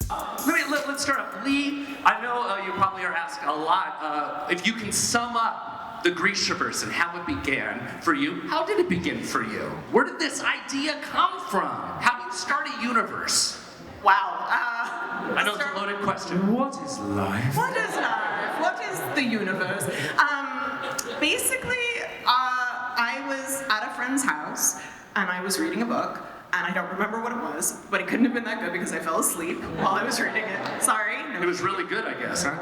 Let's start up. Leigh, I know you probably are asked a lot. If you can sum up the Grishaverse and how it began for you, how did it begin for you? Where did this idea come from? How do you start a universe? Wow. I know it's a loaded question. What is life? What is life? What is the universe? Basically, I was at a friend's house and I was reading a book. And I don't remember what it was, but it couldn't have been that good because I fell asleep while I was reading it. Sorry. It was really good, I guess, huh?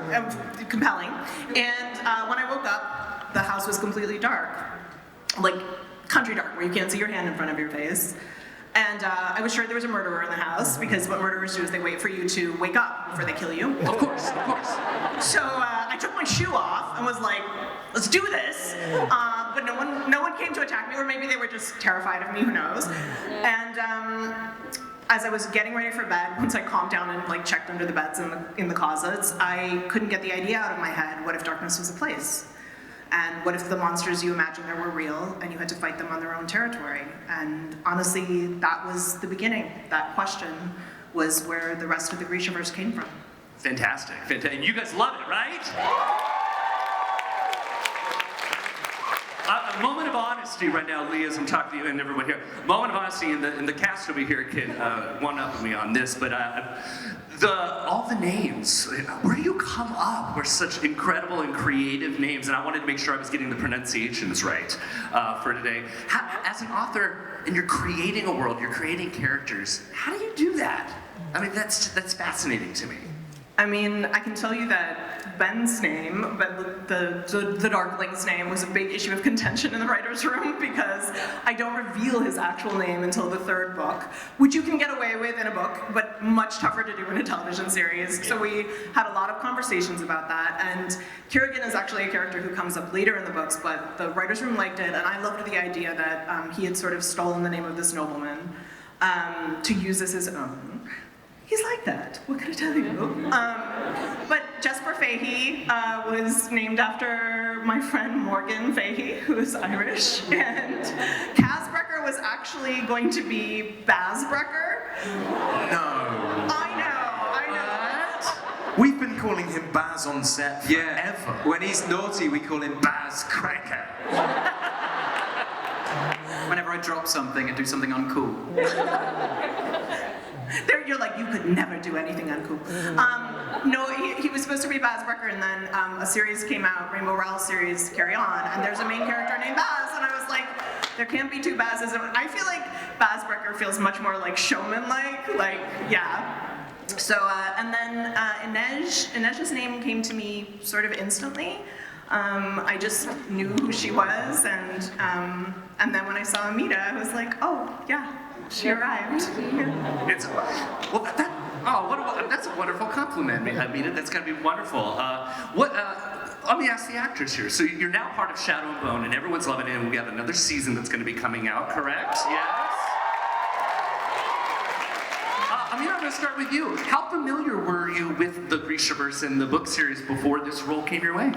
Compelling. And when I woke up, the house was completely dark. Like country dark, where you can't see your hand in front of your face. And I was sure there was a murderer in the house, because what murderers do is they wait for you to wake up before they kill you. Of course, of course. So I took my shoe off and was like, let's do this. But no one came to attack me, or maybe they were just terrified of me, who knows. And as I was getting ready for bed, once I calmed down and like checked under the beds in the closets, I couldn't get the idea out of my head, what if darkness was a place? And what if the monsters you imagined there were real and you had to fight them on their own territory? And honestly, that was the beginning. That question was where the rest of the Grishaverse came from. Fantastic, fantastic. And you guys love it, right? A moment of honesty right now, Leigh, as I'm talking to you and everyone here. Moment of honesty, and the cast over here can one-up me on this, but all the names, where do you come up with such incredible and creative names? And I wanted to make sure I was getting the pronunciations right for today. As an author, and you're creating a world, you're creating characters, how do you do that? I mean, that's fascinating to me. I mean, I can tell you that Ben's name, but the Darkling's name, was a big issue of contention in the writer's room, because I don't reveal his actual name until the third book, which you can get away with in a book, but much tougher to do in a television series. So we had a lot of conversations about that, and Kerrigan is actually a character who comes up later in the books, but the writer's room liked it, and I loved the idea that he had sort of stolen the name of this nobleman to use as his own. He's like that, what can I tell you? But Jesper Fahey was named after my friend Morgan Fahey, who is Irish, and Casbrecker was actually going to be Bazbrecker. No. I know. We've been calling him Baz on set forever. Yeah. When he's naughty, we call him Baz Cracker. Whenever I drop something and do something uncool. You're like, you could never do anything uncool. No, he was supposed to be Bazbrecker, and then a series came out, Rainbow Rowell series, Carry On, and there's a main character named Baz, and I was like, there can't be two Bazes. I feel like Bazbrecker feels much more like showman-like, yeah. So, and then Inej's name came to me sort of instantly. I just knew who she was, and then when I saw Amita, I was like, oh, yeah. She arrived. That's a wonderful compliment, Amita. That's got to be wonderful. Let me ask the actors here. So you're now part of Shadow and Bone, and everyone's loving it, and we have another season that's going to be coming out, correct? Yes? Amita, I'm going to start with you. How familiar were you with the Grishaverse and the book series before this role came your way?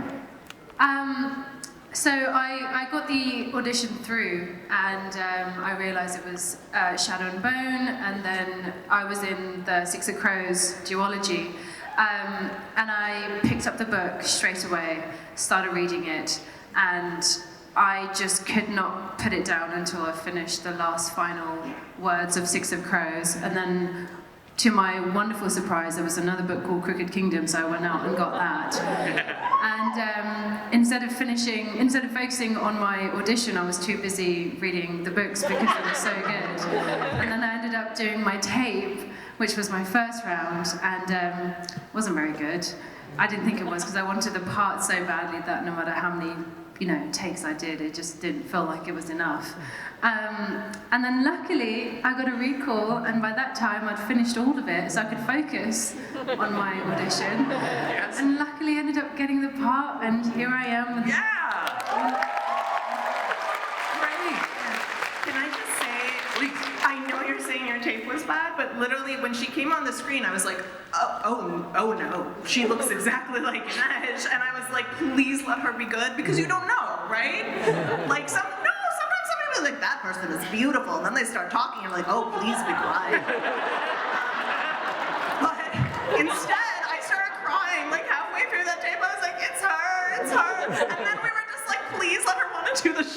So I got the audition through, and I realised it was Shadow and Bone, and then I was in the Six of Crows duology, and I picked up the book straight away, started reading it, and I just could not put it down until I finished the last final words of Six of Crows, and then to my wonderful surprise, there was another book called Crooked Kingdom, so I went out and got that. And instead of focusing on my audition, I was too busy reading the books because they were so good. And then I ended up doing my tape, which was my first round, and wasn't very good. I didn't think it was, because I wanted the part so badly that no matter how many takes I did, it just didn't feel like it was enough. And then luckily, I got a recall, and by that time I'd finished all of it, so I could focus on my audition. Yes. And luckily I ended up getting the part, and here I am. Great. Can I just say, please. I know you're saying your tape was bad, but literally when she came on the screen, I was like, oh no, she looks exactly like Inej, and I was like, please let her be good, because you don't know, right? Like sometimes somebody will be like, that person is beautiful, and then they start talking, and you're like, oh, please be quiet.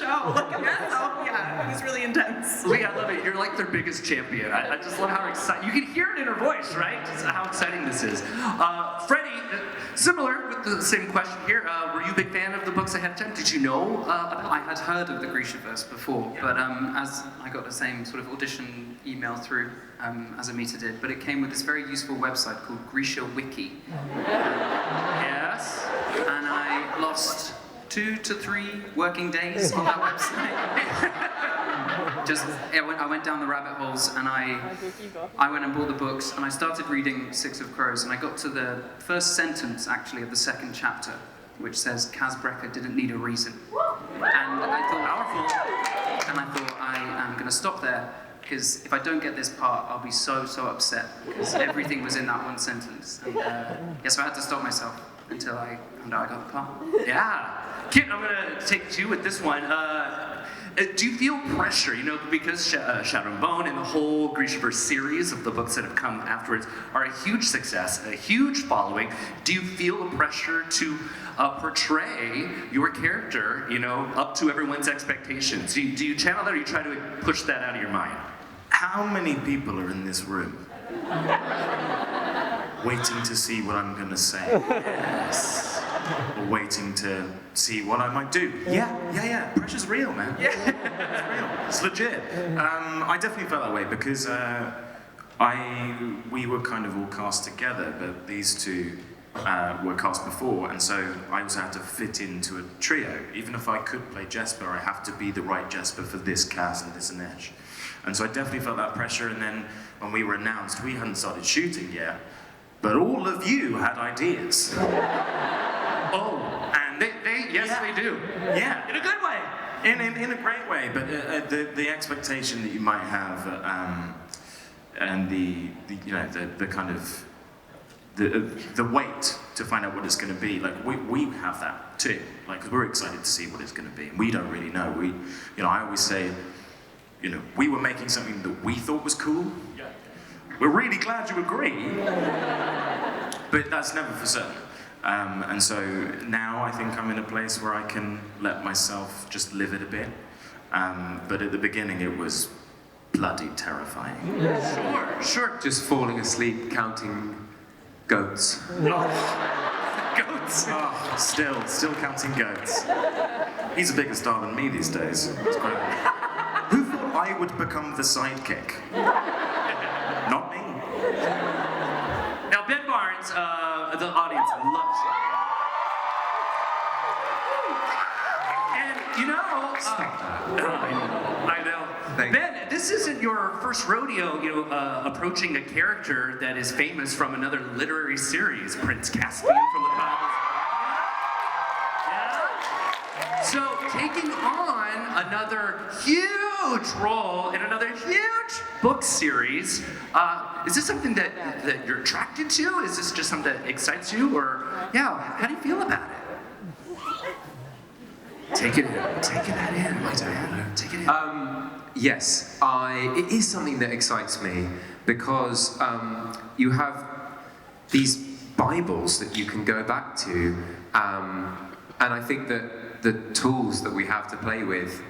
show. Like, so, yeah, it was really intense. Leigh, I love it. You're like their biggest champion. I just love how excited. You can hear it in her voice, right? Just how exciting this is. Freddie, similar with the same question here. Were you a big fan of the books ahead of time? Did you know about I had heard of the Grishaverse before, but as I got the same sort of audition email through as Amita did, but it came with this very useful website called Grisha Wiki. Yes. And I lost 2 to 3 working days on that website. I went down the rabbit holes, and I went and bought the books, and I started reading Six of Crows, and I got to the first sentence, actually, of the second chapter, which says, Kaz Brecker didn't need a reason. And I thought, I am going to stop there, because if I don't get this part, I'll be so upset, because everything was in that one sentence. And so I had to stop myself until I found out I got the part. Yeah. Kit, I'm going to take it to you with this one. Do you feel pressure, because Shadow and Bone and the whole Grishaverse series of the books that have come afterwards are a huge success, a huge following. Do you feel the pressure to portray your character, up to everyone's expectations? Do you channel that, or you try to push that out of your mind? How many people are in this room waiting to see what I'm going to say? Yes. Or waiting to see what I might do? Yeah. Pressure's real, man. Yeah. It's real. It's legit. I definitely felt that way because we were kind of all cast together, but these two were cast before, and so I also had to fit into a trio. Even if I could play Jesper, I have to be the right Jesper for this Kaz and this Anesh. And so I definitely felt that pressure, and then when we were announced, we hadn't started shooting yet, but all of you had ideas. Oh, and they do. Yeah. In a good way. In a great way, but the expectation that you might have, and the kind of the wait to find out what it's going to be, like we have that too, like, because we're excited to see what it's going to be, and we don't really know. I always say, we were making something that we thought was cool. Yeah. We're really glad you agree, but that's never for certain. And so now I think I'm in a place where I can let myself just live it a bit. But at the beginning it was bloody terrifying. Sure. Just falling asleep counting goats. Goats. Oh, still counting goats. He's a bigger star than me these days. It's great. Who thought I would become the sidekick? Not me. Now, Ben Barnes, the audience loves you. And I know. Thank Ben, this isn't your first rodeo, approaching a character that is famous from another literary series, Prince Caspian from the Bible. Yeah. So taking on another huge role in another huge book series, is this something that you're attracted to? Is this just something that excites you? Or, how do you feel about it? Take it in, my dad. Take it in. Yes, it is something that excites me because you have these Bibles that you can go back to, and I think that the tools that we have to play with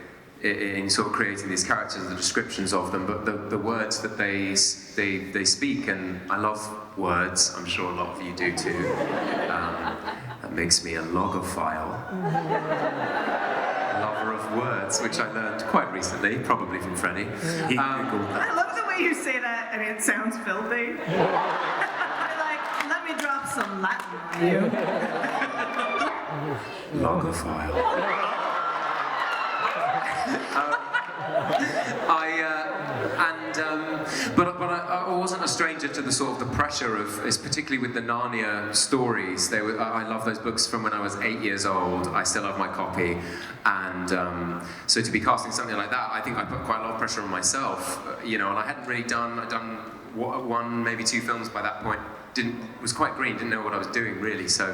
in sort of creating these characters, the descriptions of them, but the words that they speak, and I love words. I'm sure a lot of you do too. That makes me a logophile. Lover of words, which I learned quite recently, probably from Freddy. He Googled that. I love the way you say that. I mean, it sounds filthy. Like, let me drop some Latin on you. Logophile. But I wasn't a stranger to the sort of the pressure of, particularly with the Narnia stories. I love those books from when I was 8 years old. I still have my copy, and so to be casting something like that, I think I put quite a lot of pressure on myself. And I hadn't really I'd done one, maybe 2 films by that point. Was quite green, didn't know what I was doing really. So.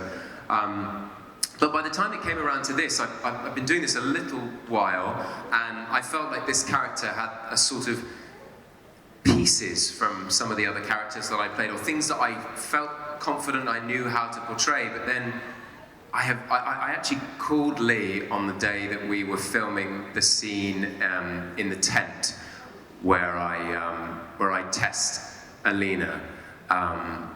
But by the time it came around to this, I've been doing this a little while, and I felt like this character had a sort of pieces from some of the other characters that I played, or things that I felt confident I knew how to portray, but then I actually called Leigh on the day that we were filming the scene in the tent where I test Alina,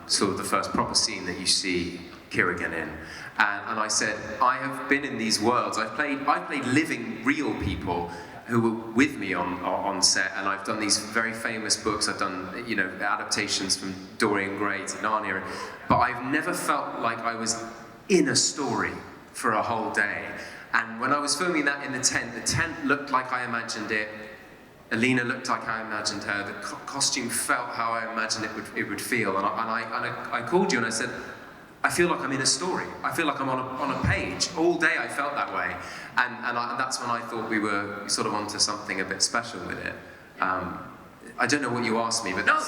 sort of the first proper scene that you see Kirigan in. And I said, I have been in these worlds. I've played living, real people who were with me on set, and I've done these very famous books. I've done, you know, adaptations from Dorian Gray to Narnia, but I've never felt like I was in a story for a whole day. And when I was filming that in the tent looked like I imagined it. Alina looked like I imagined her. The costume felt how I imagined it would feel. And I called you and I said, I feel like I'm in a story. I feel like I'm on a page. All day I felt that way. And that's when I thought we were sort of onto something a bit special with it. I don't know what you asked me, but No,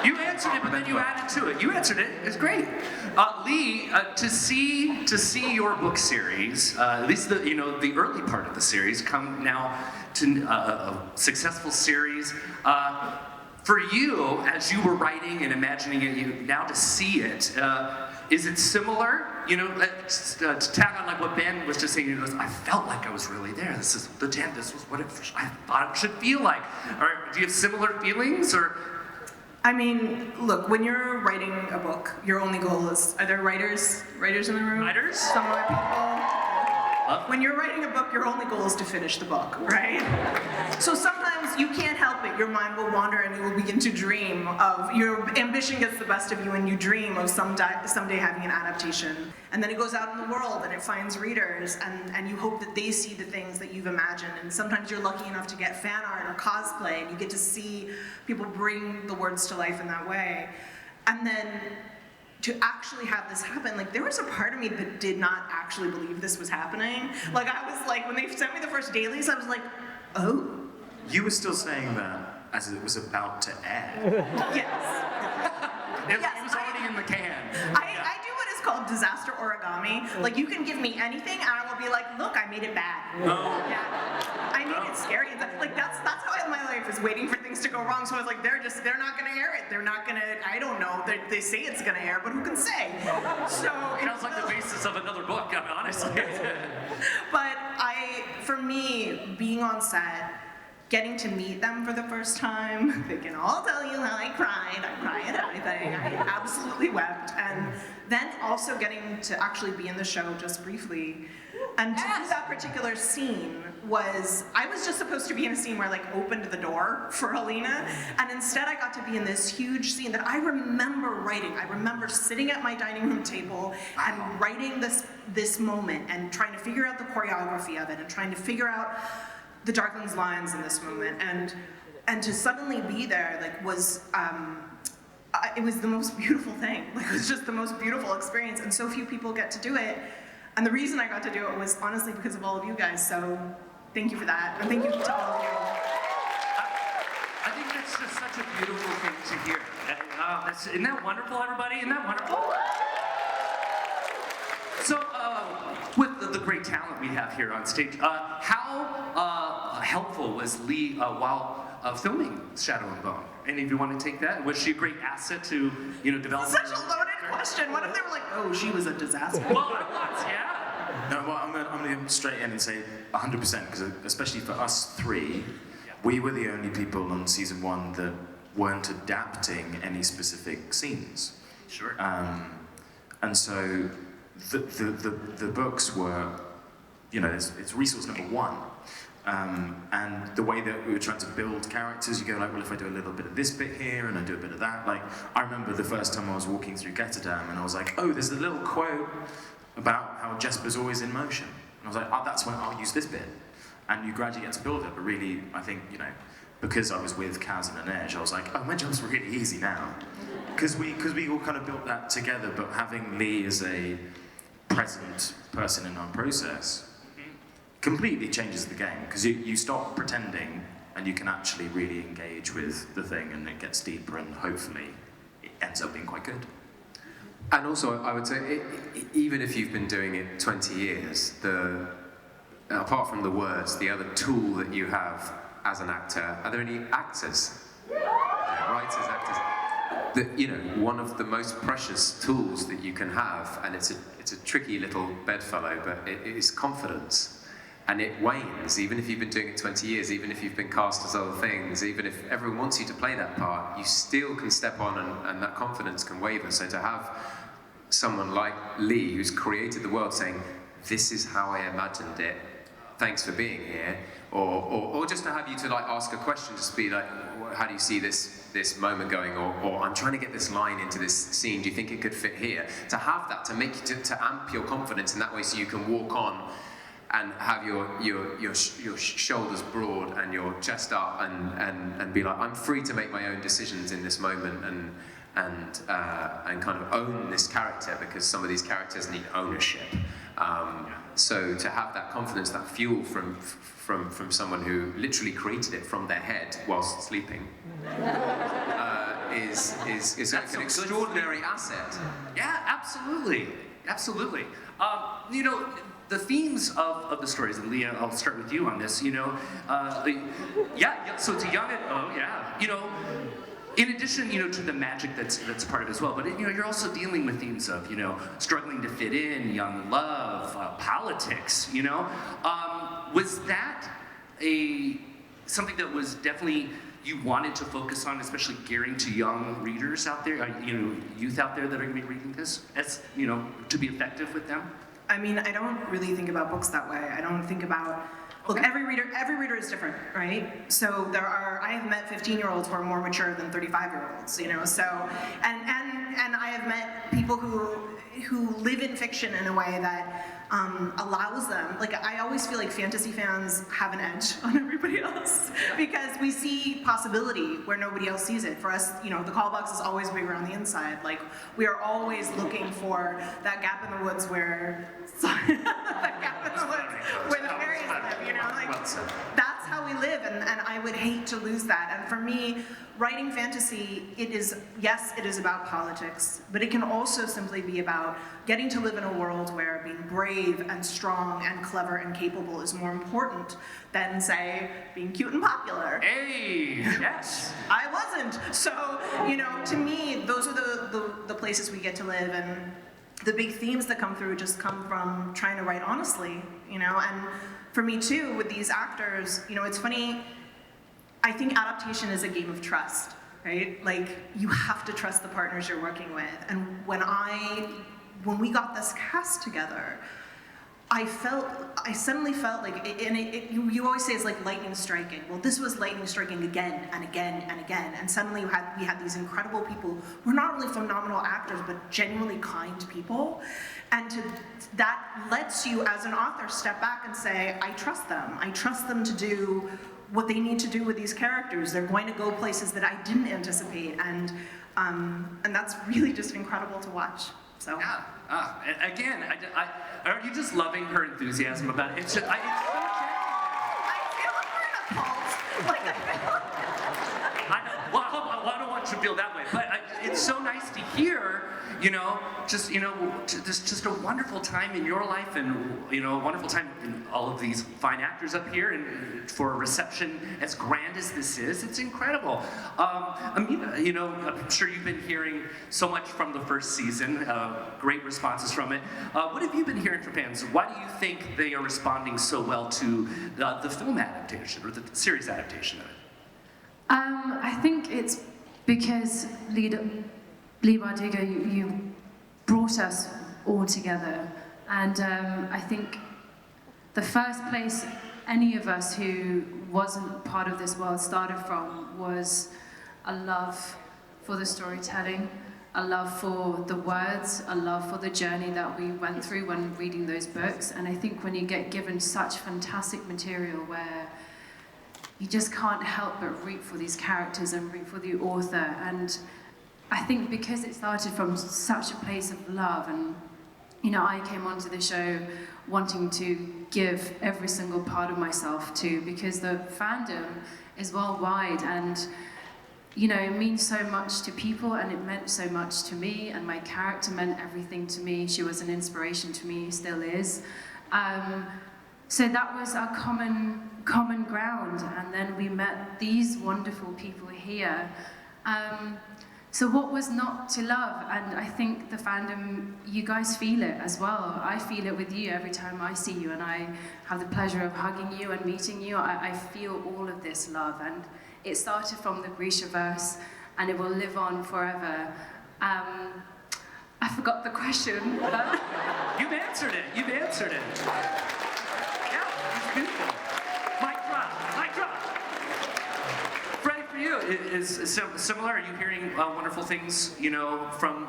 you answered it, but then you added to it. You answered it. It's great. Leigh, to see your book series, at least the early part of the series, come now to a successful series. For you, as you were writing and imagining it, now to see it, is it similar? You know, to tag on like what Ben was just saying, he goes, I felt like I was really there. This was what I thought it should feel like. Or do you have similar feelings, or? I mean, look, when you're writing a book, your only goal is, are there writers in the room? Writers? Some other people? When you're writing a book, your only goal is to finish the book, right? So sometimes you can't help it. Your mind will wander and you will begin to dream of, your ambition gets the best of you and you dream of someday having an adaptation. And then it goes out in the world and it finds readers and you hope that they see the things that you've imagined. And sometimes you're lucky enough to get fan art or cosplay and you get to see people bring the words to life in that way. And then to actually have this happen, like there was a part of me that did not actually believe this was happening. Like I was like, when they sent me the first dailies, I was like, oh. You were still saying that as it was about to air. Yes. It was already in the can. I do what is called disaster origami. Like you can give me anything and I will be like, look, I made it bad. Oh. Yeah. I made it scary. Like that's how I live my life, is waiting for things to go wrong. So I was like, they're not gonna air it. They're not gonna, I don't know. They say it's gonna air, but who can say? So It sounds like the basis of another book, I mean, honestly. But for me, being on set, getting to meet them for the first time, they can all tell you how I cried at everything. I absolutely wept. And then also getting to actually be in the show just briefly. And to do that particular scene I was just supposed to be in a scene where I like opened the door for Alina, and instead I got to be in this huge scene that I remember writing. I remember sitting at my dining room table and writing this moment and trying to figure out the choreography of it and trying to figure out the Darkling's lines in this moment, and to suddenly be there, like, it was the most beautiful thing. Like, it was just the most beautiful experience, and so few people get to do it. And the reason I got to do it was honestly because of all of you guys. So thank you for that, and thank you to all of you. I think that's just such a beautiful thing to hear. Isn't that wonderful, everybody? Isn't that wonderful? So, with the great talent we have here on stage, how helpful was Leigh while filming Shadow and Bone? Any of you want to take that? Was she a great asset to, develop? Such a loaded question. What if they were like, oh, she was a disaster? Well, I was, yeah. No, well, I'm going to come straight in and say 100%, because especially for us three, we were the only people on season 1 that weren't adapting any specific scenes. Sure. And so the books were, it's resource number 1. And the way that we were trying to build characters, you go like, well, if I do a little bit of this bit here and I do a bit of that, like, I remember the first time I was walking through Getterdam and I was like, oh, there's a little quote about how Jesper's always in motion. And I was like, oh, that's when I'll use this bit. And you gradually get to build it, but really, I think, because I was with Kaz and Inej, I was like, oh, my job's really easy now. Because we all kind of built that together, but having Leigh as a present person in our process completely changes the game, because you stop pretending and you can actually really engage with the thing, and it gets deeper, and hopefully it ends up being quite good. And also, I would say, even if you've been doing it 20 years, apart from the words, the other tool that you have as an actor, are there any actors? Writers, actors. one of the most precious tools that you can have, and it's a tricky little bedfellow, but it is confidence. And it wanes, even if you've been doing it 20 years, even if you've been cast as other things, even if everyone wants you to play that part, you still can step on and that confidence can waver. So to have someone like Leigh, who's created the world, saying, this is how I imagined it, thanks for being here, or just to have you to like ask a question, just be like, how do you see this moment going, or I'm trying to get this line into this scene, do you think it could fit here? To have that, to make you, to amp your confidence in that way so you can walk on and have your shoulders broad and your chest up and be like, I'm free to make my own decisions in this moment and kind of own this character, because some of these characters need ownership. So to have that confidence, that fuel from someone who literally created it from their head whilst sleeping is an extraordinary asset. Yeah, absolutely. Absolutely. The themes of the stories, and Leah, I'll start with you on this, so it's a young, in addition, to the magic that's part of it as well, but you're also dealing with themes of, struggling to fit in, young love, politics, was that something that was definitely you wanted to focus on, especially gearing to young readers out there, youth out there that are going to be reading this, as, to be effective with them? I mean, I don't really think about books that way. I don't think about, look, every reader is different, right? So I have met 15-year-olds who are more mature than 35-year-olds, so, and I have met people who live in fiction in a way that allows them, like, I always feel like fantasy fans have an edge on everybody else because we see possibility where nobody else sees it. For us, the call box is always bigger on the inside. Like, we are always looking for that gap in the woods where the fairies live, that's how we live, and I would hate to lose that. And for me, writing fantasy, it is about politics, but it can also simply be about getting to live in a world where being brave and strong and clever and capable is more important than, say, being cute and popular. Hey, yes. I wasn't. So, to me, those are the places we get to live, and the big themes that come through just come from trying to write honestly, and for me too, with these actors, it's funny, I think adaptation is a game of trust, right? Like, you have to trust the partners you're working with. And when we got this cast together, I suddenly felt like, you always say it's like lightning striking. Well, this was lightning striking again and again and again. And suddenly we had these incredible people who are not only phenomenal actors, but genuinely kind people. And that lets you, as an author, step back and say, I trust them. I trust them to do what they need to do with these characters. They're going to go places that I didn't anticipate. And that's really just incredible to watch. So. Yeah. Again, are you just loving her enthusiasm about it? It's so genuine. I feel like we're in a cult. Like, I feel like... I know. Well, I don't want you to feel that way, but it's so nice to hear, just a wonderful time in your life, and a wonderful time in all of these fine actors up here, and for a reception as grand as this is, it's incredible. Amita, I'm sure you've been hearing so much from the first season, great responses from it. What have you been hearing from fans? Why do you think they are responding so well to the film adaptation or the series adaptation of it? I think it's because Leigh Bardugo, you brought us all together, and I think the first place any of us who wasn't part of this world started from was a love for the storytelling, a love for the words, a love for the journey that we went through when reading those books. And I think when you get given such fantastic material where you just can't help but root for these characters and root for the author. And I think because it started from such a place of love, and I came onto the show wanting to give every single part of myself to, because the fandom is worldwide, and it means so much to people, and it meant so much to me, and my character meant everything to me. She was an inspiration to me, still is. So that was our common ground, and then we met these wonderful people here. So what was not to love? And I think the fandom, you guys feel it as well. I feel it with you every time I see you, and I have the pleasure of hugging you and meeting you. I feel all of this love, and it started from the Grishaverse, and it will live on forever. I forgot the question. You've answered it. You've answered it. Yeah, it's beautiful. Mic drop. Mic drop. Freddy, for you, is similar? Are you hearing wonderful things, you know, from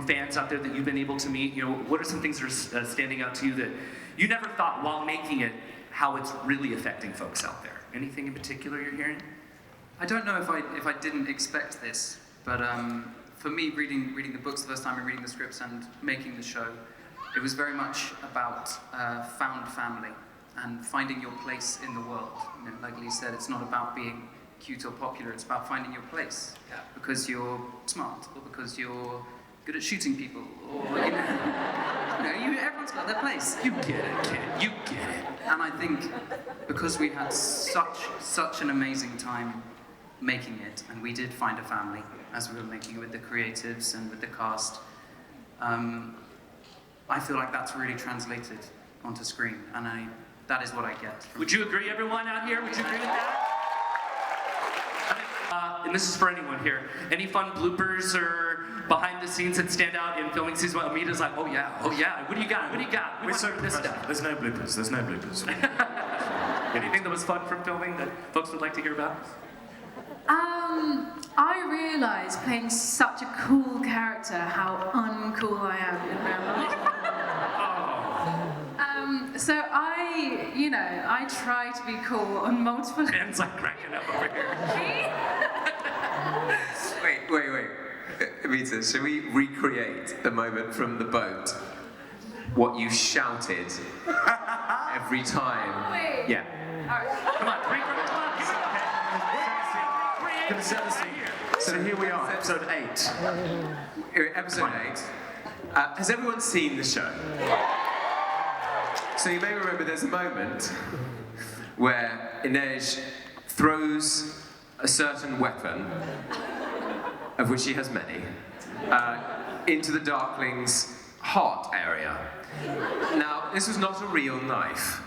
fans out there that you've been able to meet? You know, what are some things that are standing out to you that you never thought while making it, how it's really affecting folks out there? Anything in particular you're hearing? I don't know if I didn't expect this, but for me, reading the books the first time and reading the scripts and making the show, it was very much about found family and finding your place in the world. You know, like Leigh said, it's not about being cute or popular, it's about finding your place. Yeah. Because you're smart, or because you're good at shooting people, or everyone's got their place. You get it, kid. You get it. And I think because we had such an amazing time making it, and we did find a family as we were making it with the creatives and with the cast, I feel like that's really translated onto screen, and that is what I get. Would you agree, everyone out here? Would you agree with that? And this is for anyone here. Any fun bloopers or behind the scenes that stand out in filming season 1? Amita's like, oh yeah. What do you got? What do you got? We're so this professional. stuff. There's no bloopers. There's no bloopers. Anything that was fun from filming that folks would like to hear about? I realised playing such a cool character how uncool I am in real life. So I try to be cool on multiple. Ben's like cracking up over here. Wait. Amita, shall we recreate the moment from the boat? What you shouted every time. Wait. Yeah. Come on, come on. Gonna set the scene. So here we are, episode 8. Episode 8. Has everyone seen the show? So you may remember there's a moment where Inej throws a certain weapon, of which she has many, into the Darkling's heart area. Now, this was not a real knife.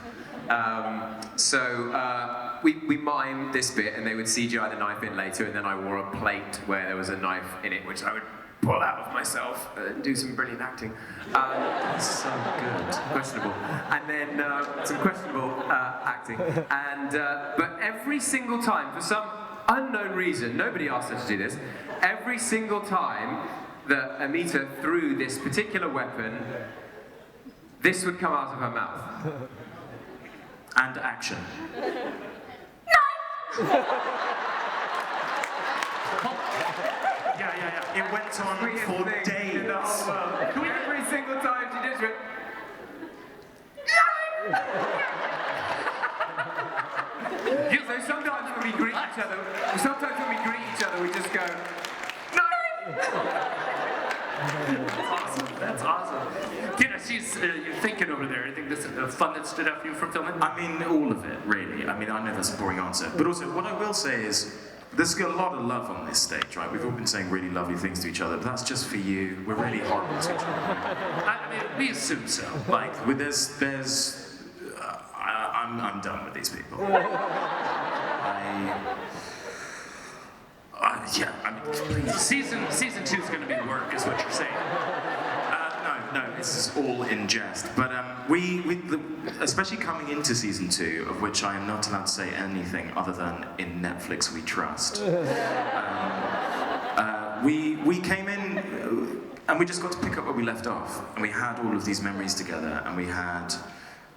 We mimed this bit, and they would CGI the knife in later, and then I wore a plate where there was a knife in it, which I would pull out of myself and do some brilliant acting. So good. Questionable. And then some questionable acting. And but every single time, for some unknown reason, nobody asked her to do this, every single time that Amita threw this particular weapon, this would come out of her mouth. And action. Yeah. It went on for days. Every single time she just went. So sometimes when we greet each other, we just go. No. That's awesome. Kid, I see you're thinking over there. I think this is fun that stood out for you from filming. I mean, all of it, really. I mean, I know that's a boring answer. But also, what I will say is, there's a lot of love on this stage, right? We've all been saying really lovely things to each other, but that's just for you. We're really horrible to each other. I mean, we assume so. Like, I'm done with these people. Please. Season 2 is going to be work, is what you're saying. No, this is all in jest. But especially coming into season 2, of which I am not allowed to say anything other than in Netflix we trust. We came in and we just got to pick up where we left off, and we had all of these memories together, and we had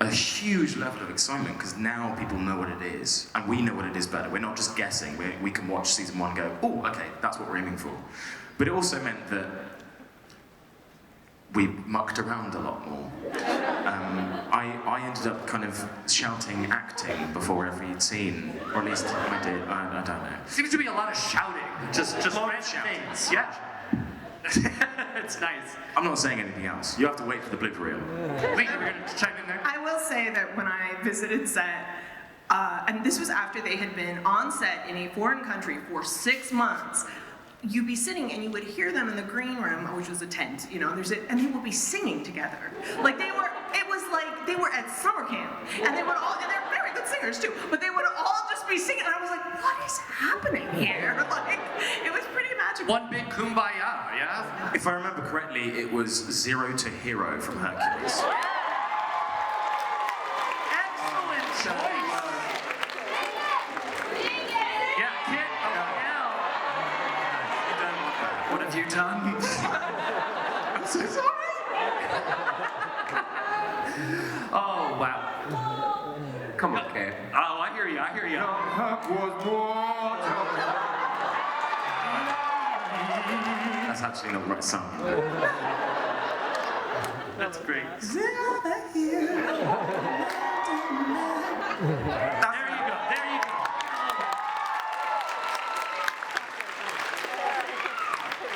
a huge level of excitement because now people know what it is, and we know what it is better. We're not just guessing. We can watch season 1 and go, oh, okay, that's what we're aiming for. But it also meant that we mucked around a lot more. I ended up kind of shouting acting before every scene, or at least I did. I don't know. Seems to be a lot of shouting. Just random shouting. things. Yeah. It's nice. I'm not saying anything else. You have to wait for the blooper reel. Leigh, are we going to chime in there? I will say that when I visited set, and this was after they had been on set in a foreign country for 6 months, you'd be sitting and you would hear them in the green room, which was a tent, you know, and they would be singing together. Like it was like they were at summer camp, and they're very good singers too, but they would all just be singing, and I was like, what is happening here? Like, it was pretty magical. One big kumbaya, yeah? If I remember correctly, it was 0 to Hero from Hercules. Excellent choice. Yeah, Kit, What have you done? I'm so sorry. Oh, wow. Come on, Kate. Oh, I hear you. That's actually not the right song. That's great. There you go.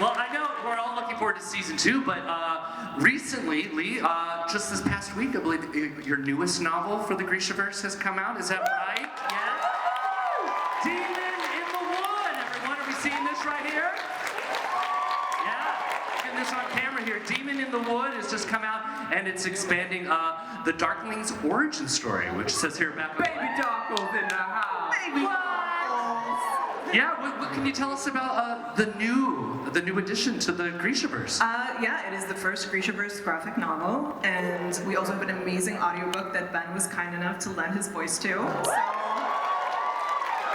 Well, I know we're all looking forward to season 2, but recently, Leigh, just this past week, I believe your newest novel for the Grishaverse has come out. Is that right? Yeah? Demon in the Wood, everyone. Are we seeing this right here? Yeah. Getting this on camera here. Demon in the Wood has just come out, and it's expanding the Darkling's origin story, which says here back. Baby Darkles in the house. Baby Yeah, what can you tell us about the new addition to the Grishaverse? Yeah, it is the first Grishaverse graphic novel, and we also have an amazing audiobook that Ben was kind enough to lend his voice to. So,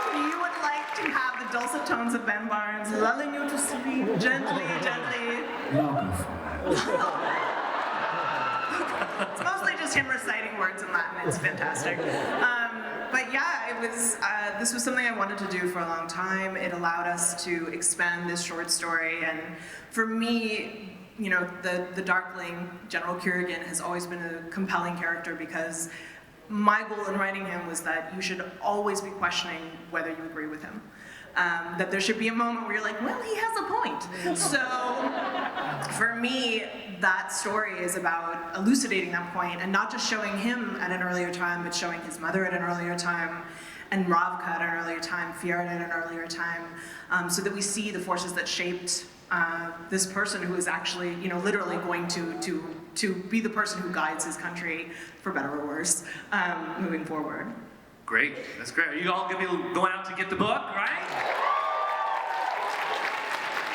if you would like to have the dulcet tones of Ben Barnes lulling you to sleep gently, gently. It's mostly just him reciting words in Latin. It's fantastic. But yeah, it was. This was something I wanted to do for a long time. It allowed us to expand this short story, and for me, you know, the Darkling, General Kerrigan, has always been a compelling character because my goal in writing him was that you should always be questioning whether you agree with him. That there should be a moment where you're like, well, he has a point. So for me, that story is about elucidating that point and not just showing him at an earlier time, but showing his mother at an earlier time, and Ravka at an earlier time, Fjord at an earlier time, so that we see the forces that shaped this person who is actually, you know, literally going to be the person who guides his country, for better or worse, moving forward. Great, that's great. Are you all gonna be going out to get the book, right?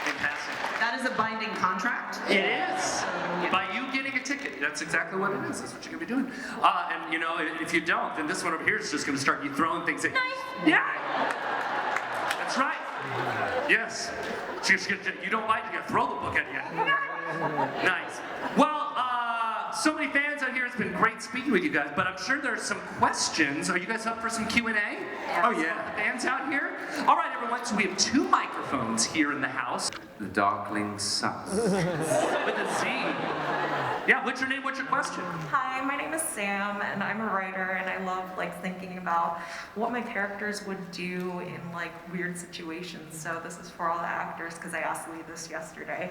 Fantastic. That is a binding contract. It is. By you getting a ticket. That's exactly what it is. That's what you're gonna be doing. And you know, if you don't, then this one over here is just gonna start you throwing things at. Yeah. That's right. Yes. You don't like it, you're gonna throw the book at you. Nice. Well, so many fans out here. It's been great speaking with you guys, but I'm sure there's some questions. Are you guys up for some Q&A? Oh yeah. Fans out here? All right, everyone. So we have 2 microphones here in the house. The Darkling sucks. With a Z. Yeah, what's your name? What's your question? Hi, my name is Sam, and I'm a writer, and I love thinking about what my characters would do in weird situations. So this is for all the actors because I asked Leigh this yesterday.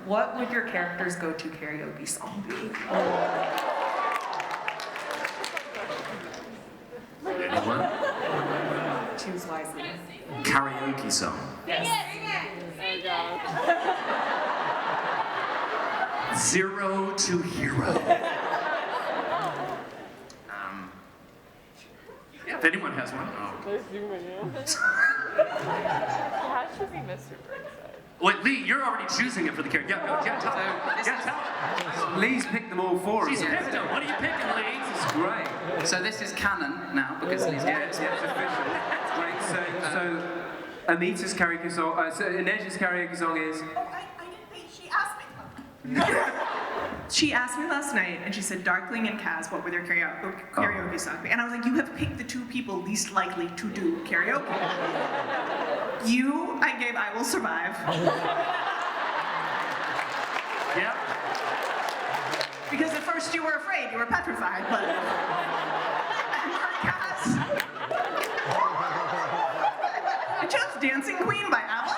What would your character's go-to karaoke song be? Anyone? Choose wisely. Karaoke song. Yes. 0 to Hero. If anyone has one. Wait, Leigh, you're already choosing it for the character. Yeah, tell. Lee's picked them all for us. She's picked them. What are you picking, Leigh? It's great. So this is canon now because Lee's It's official. It's great. So Amita's karaoke song, so Inej's karaoke song is. Oh, I didn't think she asked me. She asked me last night, and she said, Darkling and Kaz, what would their karaoke song be? And I was like, you have picked the 2 people least likely to do karaoke. You, I gave I Will Survive. Yeah. Because at first you were afraid, you were petrified, but... And for Kaz... I chose Dancing Queen by ABBA.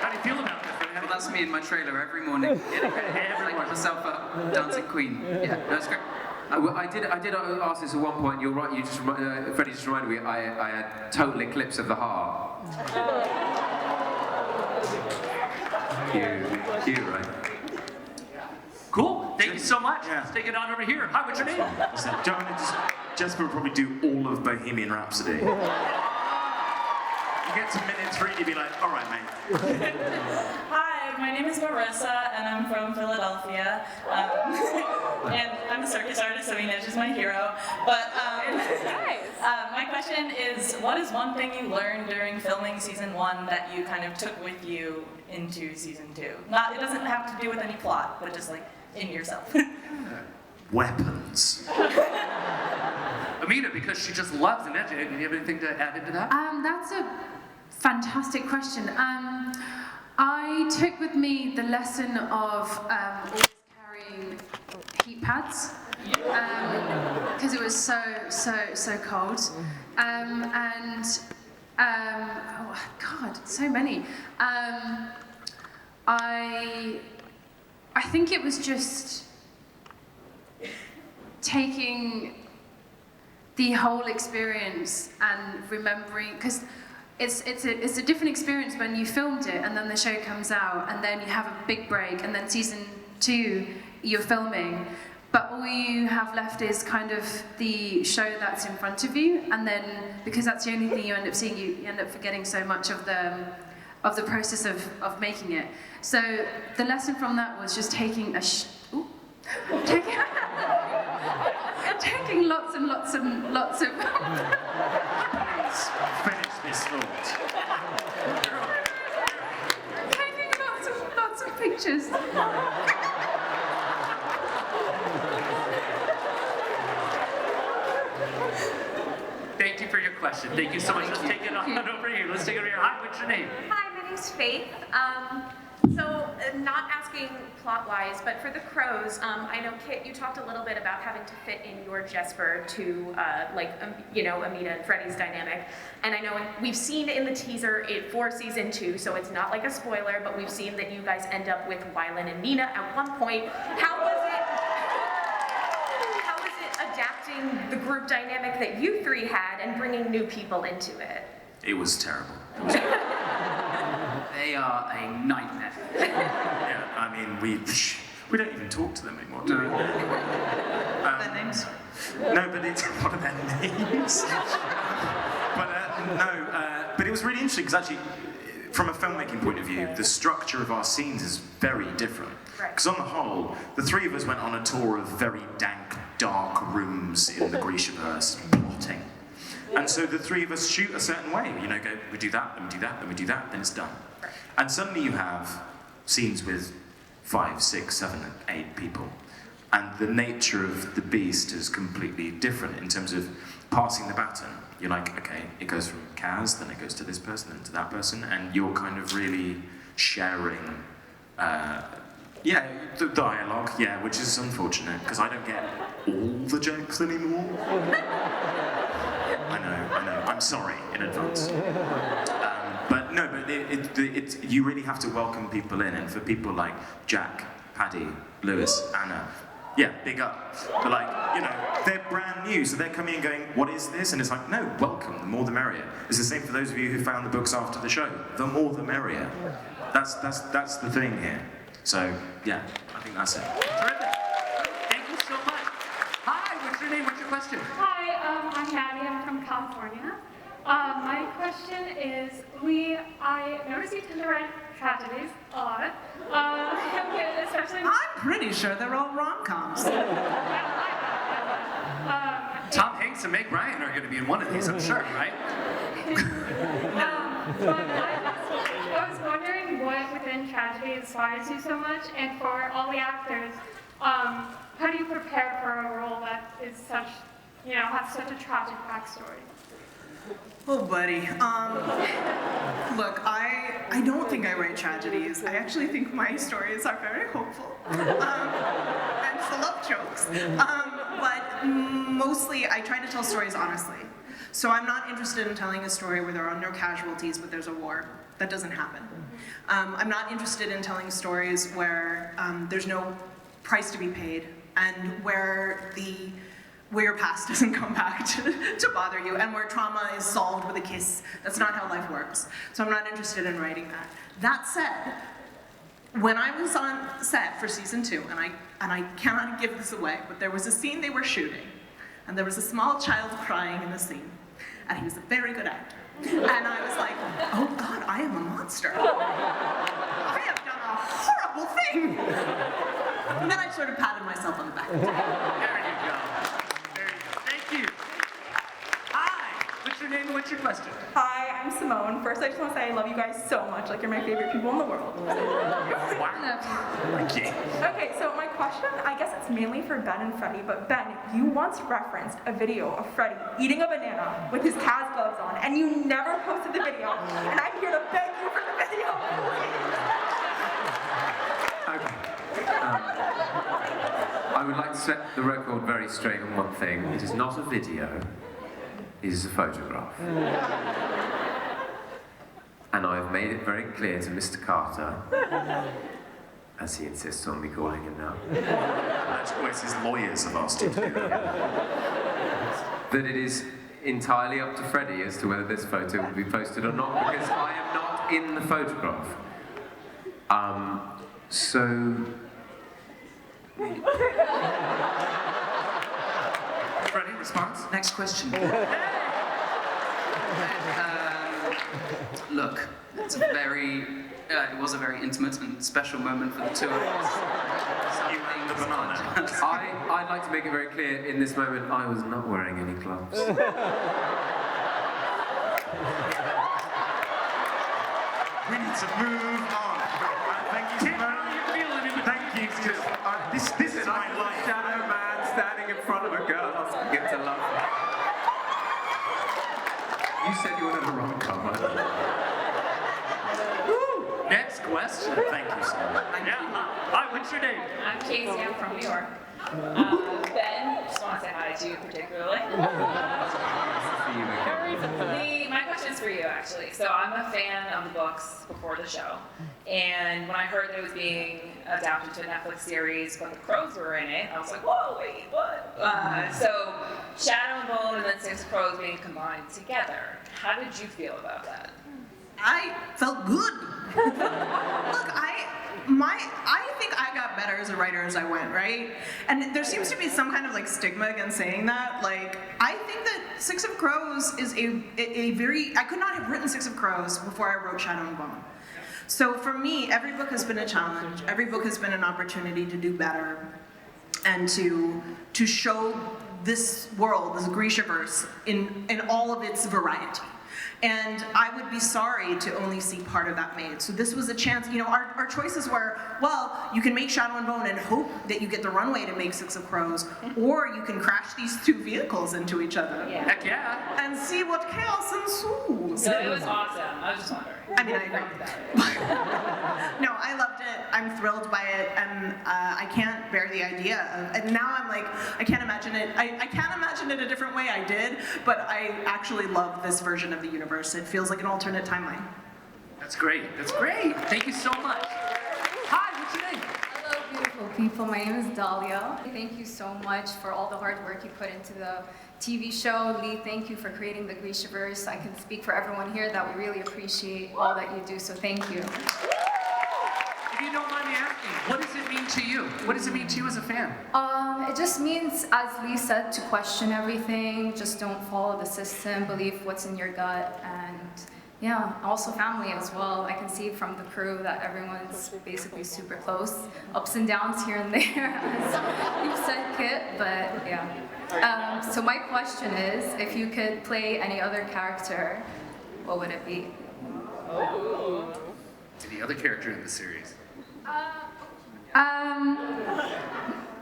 How do you feel about this? Well, that's me in my trailer every morning. I get myself up, dancing queen. Yeah, that's great. I did ask this at one point. You're right. Freddie just reminded me. I had total eclipse of the heart. You right? Cool. Thank you so much. Yeah. Let's take it on over here. Hi, what's your name? Jasper will probably do all of Bohemian Rhapsody. You get to minute 3, you'd be like, all right, mate. Hi, my name is Marissa, and I'm from Philadelphia. And I'm a circus artist, so Inez is my hero. But my question is, what is one thing you learned during filming season 1 that you kind of took with you into season 2? It doesn't have to do with any plot, but just like in yourself. Weapons. Amita, because she just loves an edge. Do you have anything to add into that? That's a fantastic question. I took with me the lesson of always carrying heat pads because it was so cold. Oh God, so many. I think it was just taking the whole experience and remembering, because it's a different experience when you filmed it and then the show comes out and then you have a big break and then season 2 you're filming, but all you have left is kind of the show that's in front of you, and then because that's the only thing you end up seeing, you end up forgetting so much of the process of making it. So the lesson from that was just taking taking lots and lots and lots of Please finish this thought. taking lots of pictures. Thank you for your question. Thank you so much. Let's take it on over here. Let's take it over here. Hi, what's your name? Hi, my name's Faith. Not asking plot-wise, but for the crows, I know, Kit, you talked a little bit about having to fit in your Jesper to, Amita and Freddy's dynamic. And I know we've seen in the teaser for season 2, so it's not like a spoiler, but we've seen that you guys end up with Wylan and Nina at one point. How was it adapting the group dynamic that you 3 had and bringing new people into it? It was terrible. They are a nightmare. Yeah, I mean, we don't even talk to them anymore, do we? Their names? No, but it's one of their names. But it was really interesting because actually, from a filmmaking point of view, the structure of our scenes is very different. Because on the whole, the 3 of us went on a tour of very dank, dark rooms in the Grishaverse, plotting. And so the 3 of us shoot a certain way, go, we do that, then we do that, then we do that, then it's done. And suddenly you have scenes with 5, 6, 7, 8 people. And the nature of the beast is completely different in terms of passing the baton. You're like, okay, it goes from Kaz, then it goes to this person, then to that person, and you're kind of really sharing, the dialogue, which is unfortunate, because I don't get all the jokes anymore. I know, I'm sorry in advance. But you really have to welcome people in, and for people like Jack, Paddy, Lewis, Anna, big up. But they're brand new, so they're coming and going, what is this? And it's like, no, welcome, the more the merrier. It's the same for those of you who found the books after the show. The more the merrier. That's the thing here. So, I think that's it. Terrific. Thank you so much. Hi, what's your name? What's your question? Hi, I'm Maddie. I'm from California. My question is, I noticed you tend to write tragedies a lot, especially. I'm pretty sure they're all rom-coms. Tom Hanks and Meg Ryan are going to be in one of these, I'm sure, right? But I was wondering what within tragedy inspires you so much, and for all the actors, how do you prepare for a role that is such, has such a tragic backstory? Oh, buddy. Look, I don't think I write tragedies. I actually think my stories are very hopeful and full of jokes. But mostly, I try to tell stories honestly. So I'm not interested in telling a story where there are no casualties, but there's a war. That doesn't happen. I'm not interested in telling stories where there's no price to be paid and where your past doesn't come back to bother you and where trauma is solved with a kiss. That's not how life works. So I'm not interested in writing that. That said, when I was on set for season 2, and I cannot give this away, but there was a scene they were shooting, and there was a small child crying in the scene, and he was a very good actor. And I was like, oh God, I am a monster. I have done a horrible thing. And then I sort of patted myself on the back. There you go. There you go. Thank you. Hi. What's your name and what's your question? Hi, I'm Simone. First, I just want to say I love you guys so much. Like, you're my favorite people in the world. Wow. Thank you. Okay, so my question, I guess it's mainly for Ben and Freddy, but Ben, you once referenced a video of Freddy eating a banana with his Kaz gloves on, and you never posted the video, and I'm here to beg you for the video. I would like to set the record very straight on one thing. It is not a video, it is a photograph. And I have made it very clear to Mr. Carter, as he insists on me calling him now, That's his lawyers have asked him to do that. that it is entirely up to Freddy as to whether this photo will be posted or not, because I am not in the photograph. So... Freddy, response? Next question. Look, it's a very, it was a very intimate and special moment for the two of us. You and the banana. I'd like to make it very clear, in this moment, I was not wearing any gloves. We need to move on. Thank you, Simone. Thank you. This is my life. Shadow man standing in front of a girl asking him to love her. You said you wanted a rom-com. Next question. Thank you, Simone. Yeah. Hi, what's your name? I'm Casey, I'm from New York. Ben, just want to say hi to you particularly. My question is for you, actually. So I'm a fan of the books before the show. And when I heard that it was being adapted to a Netflix series, but the crows were in it, I was like, whoa, wait, what? So Shadow and Bone and then Six Crows being combined together. How did you feel about that? I felt good. Look, I think I got better as a writer as I went, right? And there seems to be some kind of like stigma against saying that. Like, I think that Six of Crows is a very, I could not have written Six of Crows before I wrote Shadow and Bone. So for me, every book has been a challenge. Every book has been an opportunity to do better and to show this world, this Grishaverse, in all of its variety. And I would be sorry to only see part of that made. So this was a chance, you know, our choices were, well, you can make Shadow and Bone and hope that you get the runway to make Six of Crows, or you can crash these two vehicles into each other. Yeah. Heck yeah. And see what chaos ensues. So it was awesome. I was just wondering. I mean, I agree. No, I loved it. I'm thrilled by it, and I can't bear the idea of, and now I'm like, I can't imagine it. I can't imagine it a different way. I did, but I actually love this version of the universe. It feels like an alternate timeline. That's great. That's great. Thank you so much. Hi, what's your name? Hello, beautiful people. My name is Dahlia. Thank you so much for all the hard work you put into the TV show. Leigh, thank you for creating the Grishaverse. I can speak for everyone here that we really appreciate all that you do, so thank you. If you don't mind me asking, what does it mean to you? What does it mean to you as a fan? It just means, as Leigh said, to question everything, just don't follow the system, believe what's in your gut, and yeah, also family as well. I can see from the crew that everyone's basically super close. Ups and downs here and there, as you said, Kit, but yeah. So my question is, if you could play any other character, what would it be? Any other character in the series?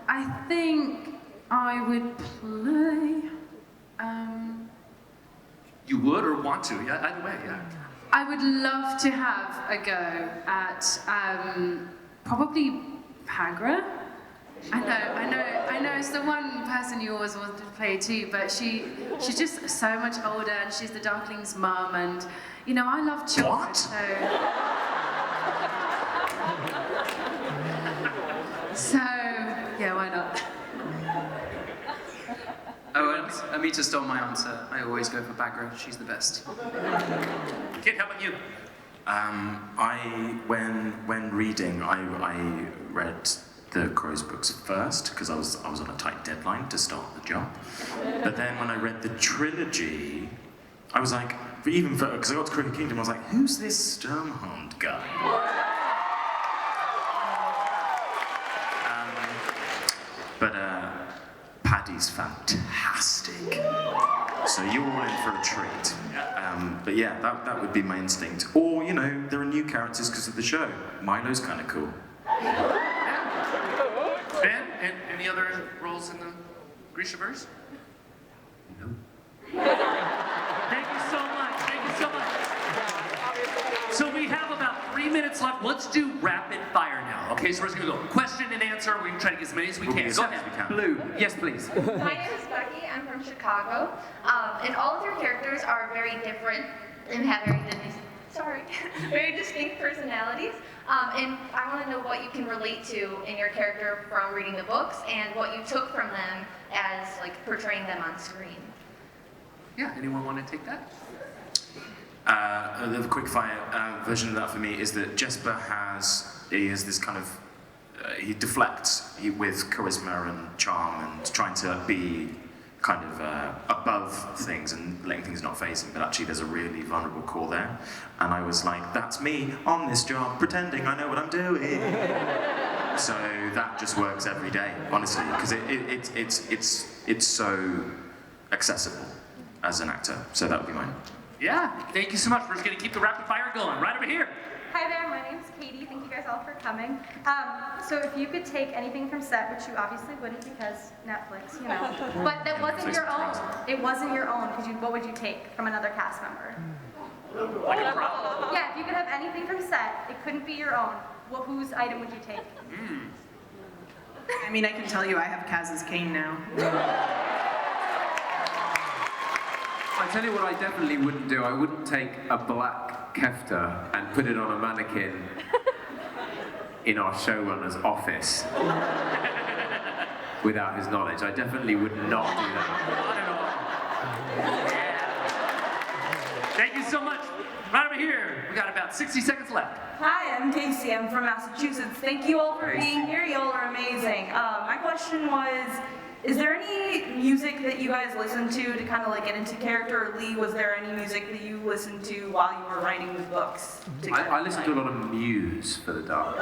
I think I would play. You would or want to? Yeah, either way, yeah. I would love to have a go at probably Pagra. I know, was the one person you always wanted to play too, but she's just so much older, and she's the Darkling's mum, and you know, I love children, What? so yeah, why not? Oh, and Amita stole my answer. I always go for Bagra. She's the best. Kid, how about you? When reading, I read the Crows books first because I was on a tight deadline to start the job. But then when I read the trilogy, I was like, because I got to Crooked Kingdom, I was like, who's this Sturmhond guy? But Paddy's fantastic. So you're all in for a treat. But yeah, that would be my instinct. Or, you know, there are new characters because of the show. Milo's kind of cool. Ben, any other roles in the Grishaverse? No. Thank you so much. Thank you so much. So we have about 3 minutes left. Let's do rapid fire now. Okay, so we're just gonna go question and answer. We're gonna try to get as many as we can. Go ahead. Blue, yes please. My name is Becky. I'm from Chicago, and all of your characters are very different and have very distinct personalities. And I want to know what you can relate to in your character from reading the books, and what you took from them as like portraying them on screen. Yeah. Anyone want to take that? The quick fire version of that for me is that Jesper has this kind of he deflects with charisma and charm and trying to be kind of above things and letting things not phase him, but actually there's a really vulnerable core there. And I was like, that's me on this job, pretending I know what I'm doing. So that just works every day, honestly, because it's so accessible as an actor. So that would be mine. Yeah, thank you so much. We're just gonna keep the rapid fire going. Right over here. Hi there, my name's Katie. Thank you guys all for coming. So if you could take anything from set, which you obviously wouldn't because Netflix, you know, but that wasn't your own. It wasn't your own, because what would you take from another cast member? Like a prop? Yeah, if you could have anything from set, it couldn't be your own. Whose item would you take? I mean, I can tell you I have Kaz's cane now. I tell you what I definitely wouldn't do. I wouldn't take a black kefta and put it on a mannequin in our showrunner's office without his knowledge. I definitely would not do that. Thank you so much. Right over here. We got about 60 seconds left. Hi, I'm Casey. I'm from Massachusetts. Thank you all for being here. You all are amazing. My question was, is there any music that you guys listen to kind of like get into character? Or Leigh, was there any music that you listened to while you were writing the books? I listen to a lot of Muse for the dark.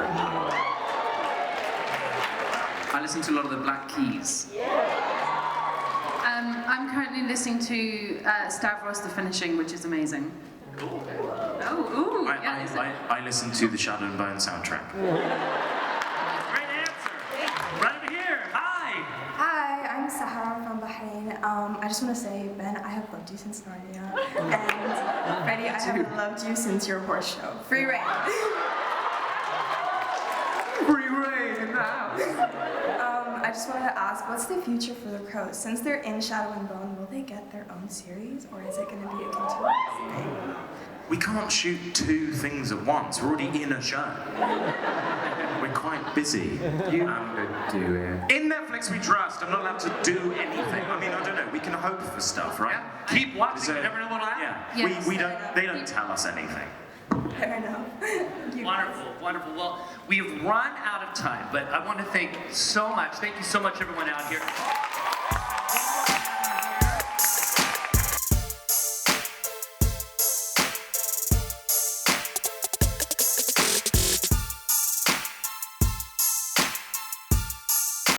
I listen to a lot of the Black Keys. I'm currently listening to Stavros the Finishing, which is amazing. Cool. Oh, ooh, yeah. I listen to the Shadow and Bone soundtrack. Great answer. Right over here. Hi. Hi, I'm Sahara from Bahrain. I just want to say, Ben, I have loved you since Narnia. And Freddy, I have loved you since your horse show. Free reign. Free reign in the house. I just wanted to ask, what's the future for the Crows? Since they're in Shadow and Bone, will they get their own series, or is it going to be a continuous thing? We can't shoot two things at once. We're already in a show. We're quite busy. You could do it. In Netflix we trust. I'm not allowed to do anything. I mean, I don't know. We can hope for stuff, right? Yeah. Keep watching. You never know what'll happen. Yeah. Yes. We don't. They don't tell us anything. Fair enough. Wonderful, wonderful. Well, we've run out of time, but I want to thank you so much. Thank you so much, everyone out here.